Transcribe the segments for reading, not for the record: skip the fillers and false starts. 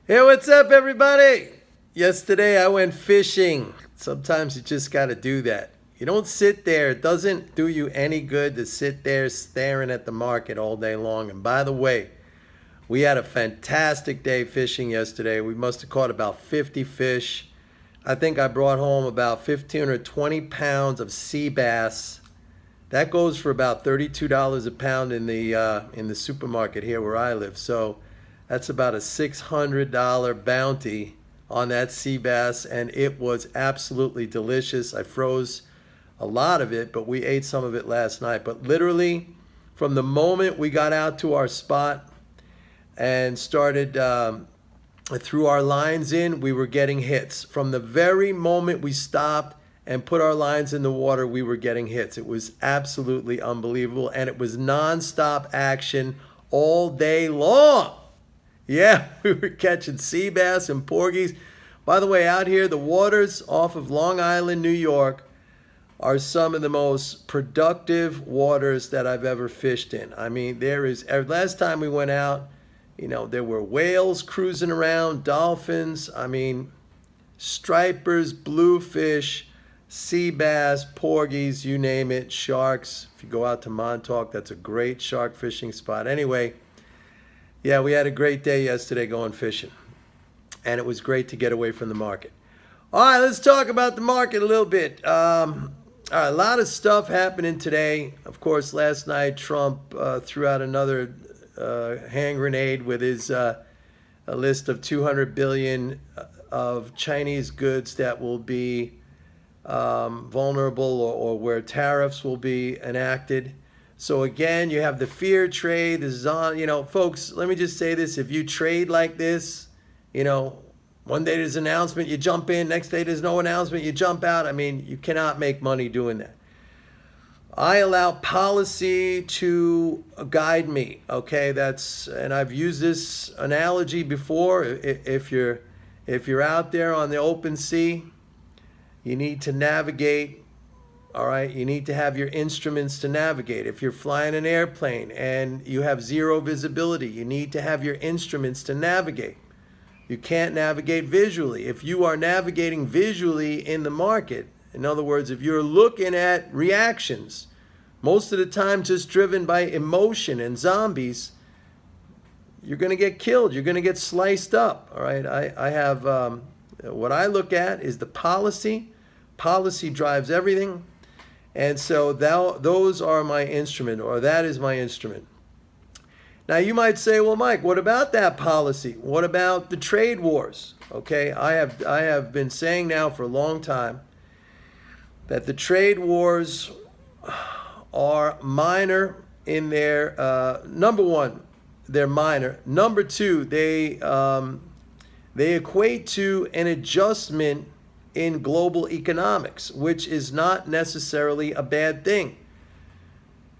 Hey, what's up, everybody? Yesterday I went fishing. Sometimes you just got to do that. You don't sit there. It doesn't do you any good to sit there staring at the market all day long. And by the way, we had a fantastic day fishing yesterday. We must have caught about 50 fish. I think I brought home about 15 or 20 pounds of sea bass. That goes for about $32 a pound in the supermarket here where I live. So that's about a $600 bounty on that sea bass, and it was absolutely delicious. I froze a lot of it, but we ate some of it last night. But literally, from the moment we got out to our spot and started threw our lines in, we were getting hits. From the very moment we stopped and put our lines in the water, we were getting hits. It was absolutely unbelievable, and it was nonstop action all day long. Yeah, we were catching sea bass and porgies. By the way, out here, the waters off of Long Island, New York, are some of the most productive waters that I've ever fished in. I mean, last time we went out, there were whales cruising around, dolphins, stripers, bluefish, sea bass, porgies, you name it, sharks. If you go out to Montauk, that's a great shark fishing spot. Anyway, yeah, we had a great day yesterday going fishing, and it was great to get away from the market. All right, let's talk about the market a little bit. All right, a lot of stuff happening today. Of course, last night Trump threw out another hand grenade with his a list of 200 billion of Chinese goods that will be vulnerable or where tariffs will be enacted. So again, you have the fear trade. This is on, folks, let me just say this. If you trade like this, one day there's an announcement, you jump in. Next day there's no announcement, you jump out. I mean, you cannot make money doing that. I allow policy to guide me. Okay, and I've used this analogy before. If you're out there on the open sea, you need to navigate. All right, you need to have your instruments to navigate. If you're flying an airplane and you have zero visibility, you need to have your instruments to navigate. You can't navigate visually. If you are navigating visually in the market, in other words, if you're looking at reactions, most of the time just driven by emotion and zombies, you're going to get killed. You're going to get sliced up. All right, I have what I look at is the policy. Policy drives everything. And so those are my instrument, or that is my instrument. Now you might say, well, Mike, what about that policy? What about the trade wars? Okay, I have been saying now for a long time that the trade wars are minor in their, number one, they're minor. Number two, they equate to an adjustment in global economics, which is not necessarily a bad thing.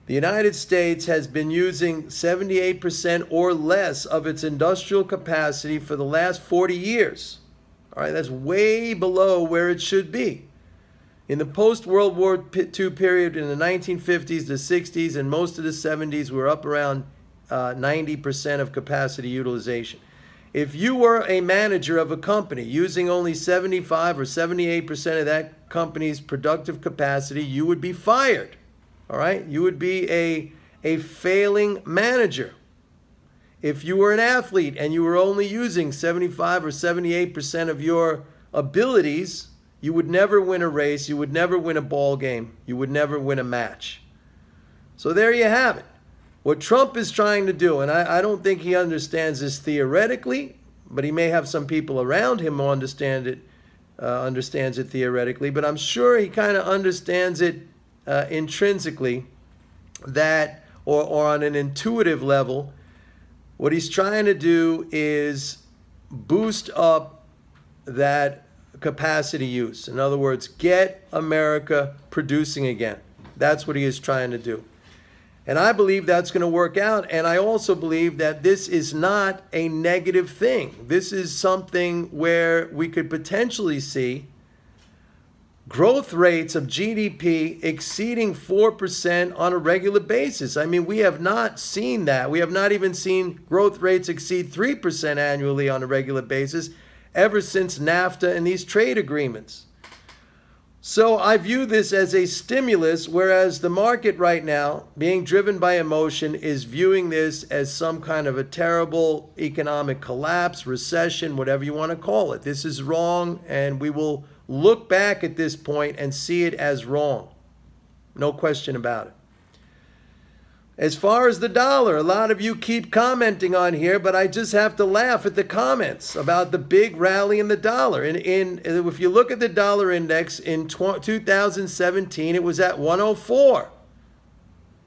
The United States has been using 78% or less of its industrial capacity for the last 40 years. All right, that's way below where it should be. In the post-World War II period, in the 1950s, the 60s, and most of the 70s, we're up around 90% of capacity utilization. If you were a manager of a company using only 75 or 78% of that company's productive capacity, you would be fired. All right? You would be a failing manager. If you were an athlete and you were only using 75 or 78% of your abilities, you would never win a race, you would never win a ball game, you would never win a match. So there you have it. What Trump is trying to do, and I don't think he understands this theoretically, but he may have some people around him who understands it theoretically, but I'm sure he kind of understands it intrinsically, that, or on an intuitive level. What he's trying to do is boost up that capacity use. In other words, get America producing again. That's what he is trying to do. And I believe that's going to work out. And I also believe that this is not a negative thing. This is something where we could potentially see growth rates of GDP exceeding 4% on a regular basis. I mean, we have not seen that. We have not even seen growth rates exceed 3% annually on a regular basis ever since NAFTA and these trade agreements. So I view this as a stimulus, whereas the market right now, being driven by emotion, is viewing this as some kind of a terrible economic collapse, recession, whatever you want to call it. This is wrong, and we will look back at this point and see it as wrong. No question about it. As far as the dollar, a lot of you keep commenting on here, but I just have to laugh at the comments about the big rally in the dollar. If you look at the dollar index in 2017, it was at 104.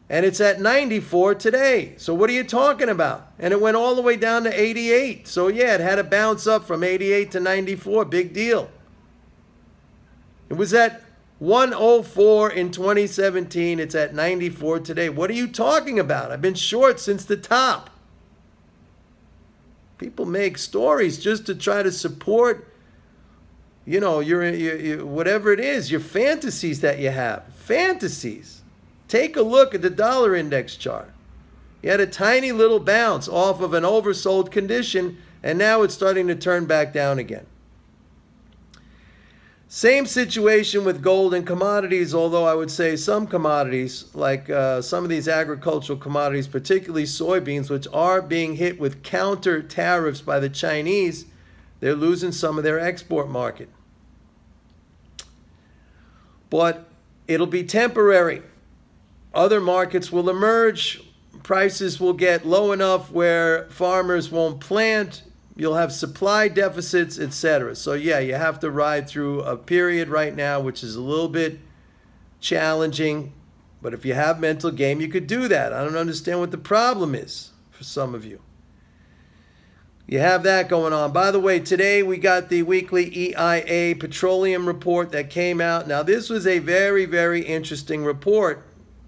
And it's at 94 today. So what are you talking about? And it went all the way down to 88. So yeah, it had a bounce up from 88 to 94. Big deal. It was at 104 in 2017. It's at 94 today. What are you talking about? I've been short since the top. People make stories just to try to support, your whatever it is, your fantasies that you have. Fantasies. Take a look at the dollar index chart. You had a tiny little bounce off of an oversold condition, and now it's starting to turn back down again. Same situation with gold and commodities, although I would say some commodities, like some of these agricultural commodities, particularly soybeans, which are being hit with counter tariffs by the Chinese, they're losing some of their export market. But it'll be temporary. Other markets will emerge. Prices will get low enough where farmers won't plant. You'll have supply deficits, etc. So yeah, you have to ride through a period right now, which is a little bit challenging. But if you have mental game, you could do that. I don't understand what the problem is for some of you. You have that going on. By the way, today we got the weekly EIA petroleum report that came out. Now, this was a very, very interesting report.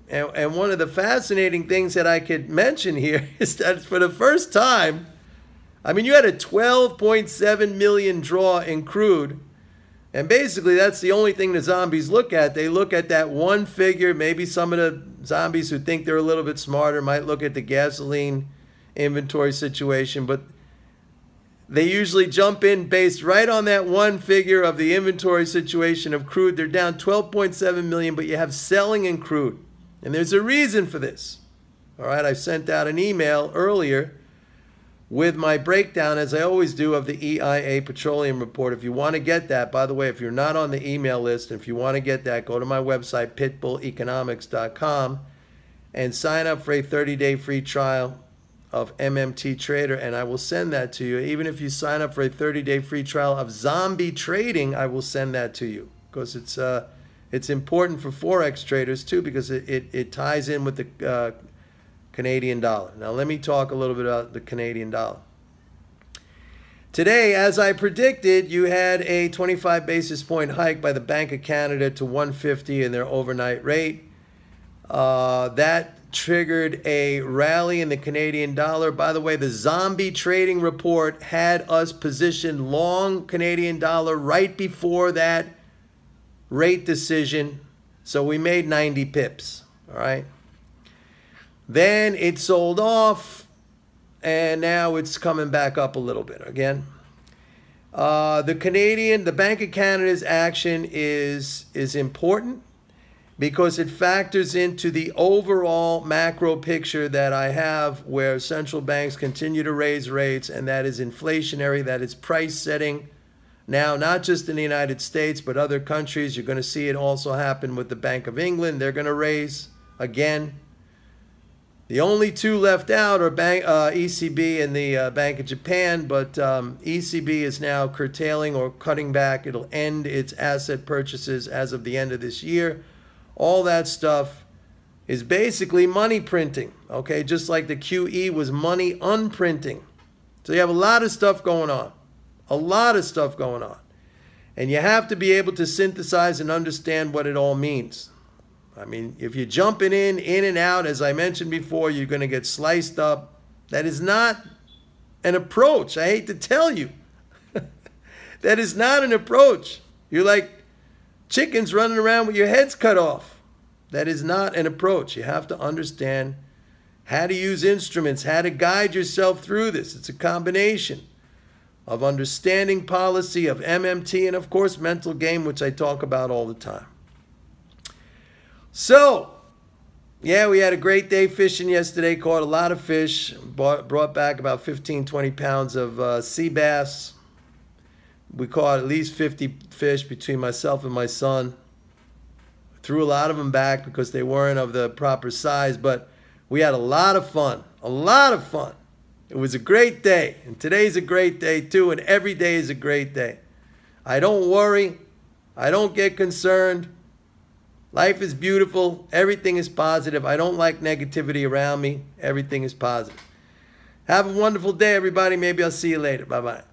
And one of the fascinating things that I could mention here is that for the first time, I mean, you had a 12.7 million draw in crude, and basically that's the only thing the zombies look at. They look at that one figure. Maybe some of the zombies who think they're a little bit smarter might look at the gasoline inventory situation, but they usually jump in based right on that one figure of the inventory situation of crude. They're down 12.7 million, but you have selling in crude, and there's a reason for this. All right, I sent out an email earlier with my breakdown, as I always do, of the EIA petroleum report. If you want to get that, by the way, if you're not on the email list, if you want to get that, go to my website, pitbulleconomics.com, and sign up for a 30-day free trial of MMT Trader, and I will send that to you. Even if you sign up for a 30-day free trial of zombie trading, I will send that to you, because it's important for Forex traders too, because it ties in with the Canadian dollar. Now let me talk a little bit about the Canadian dollar. Today, as I predicted, you had a 25 basis point hike by the Bank of Canada to 150 in their overnight rate. That triggered a rally in the Canadian dollar. By the way, the zombie trading report had us positioned long Canadian dollar right before that rate decision. So we made 90 pips, all right? Then it sold off, and now it's coming back up a little bit again. The Bank of Canada's action is important because it factors into the overall macro picture that I have, where central banks continue to raise rates, and that is inflationary, that is price setting. Now, not just in the United States, but other countries. You're going to see it also happen with the Bank of England. They're going to raise again. The only two left out are ECB and the Bank of Japan, but ECB is now curtailing or cutting back. It'll end its asset purchases as of the end of this year. All that stuff is basically money printing, okay? Just like the QE was money unprinting. So you have a lot of stuff going on, a lot of stuff going on. And you have to be able to synthesize and understand what it all means. I mean, if you're jumping in and out, as I mentioned before, you're going to get sliced up. That is not an approach. I hate to tell you. That is not an approach. You're like chickens running around with your heads cut off. That is not an approach. You have to understand how to use instruments, how to guide yourself through this. It's a combination of understanding policy, of MMT, and of course mental game, which I talk about all the time. So, yeah, we had a great day fishing yesterday, caught a lot of fish, brought back about 15, 20 pounds of sea bass. We caught at least 50 fish between myself and my son. Threw a lot of them back because they weren't of the proper size, but we had a lot of fun, a lot of fun. It was a great day, and today's a great day too, and every day is a great day. I don't worry. I don't get concerned. Life is beautiful. Everything is positive. I don't like negativity around me. Everything is positive. Have a wonderful day, everybody. Maybe I'll see you later. Bye-bye.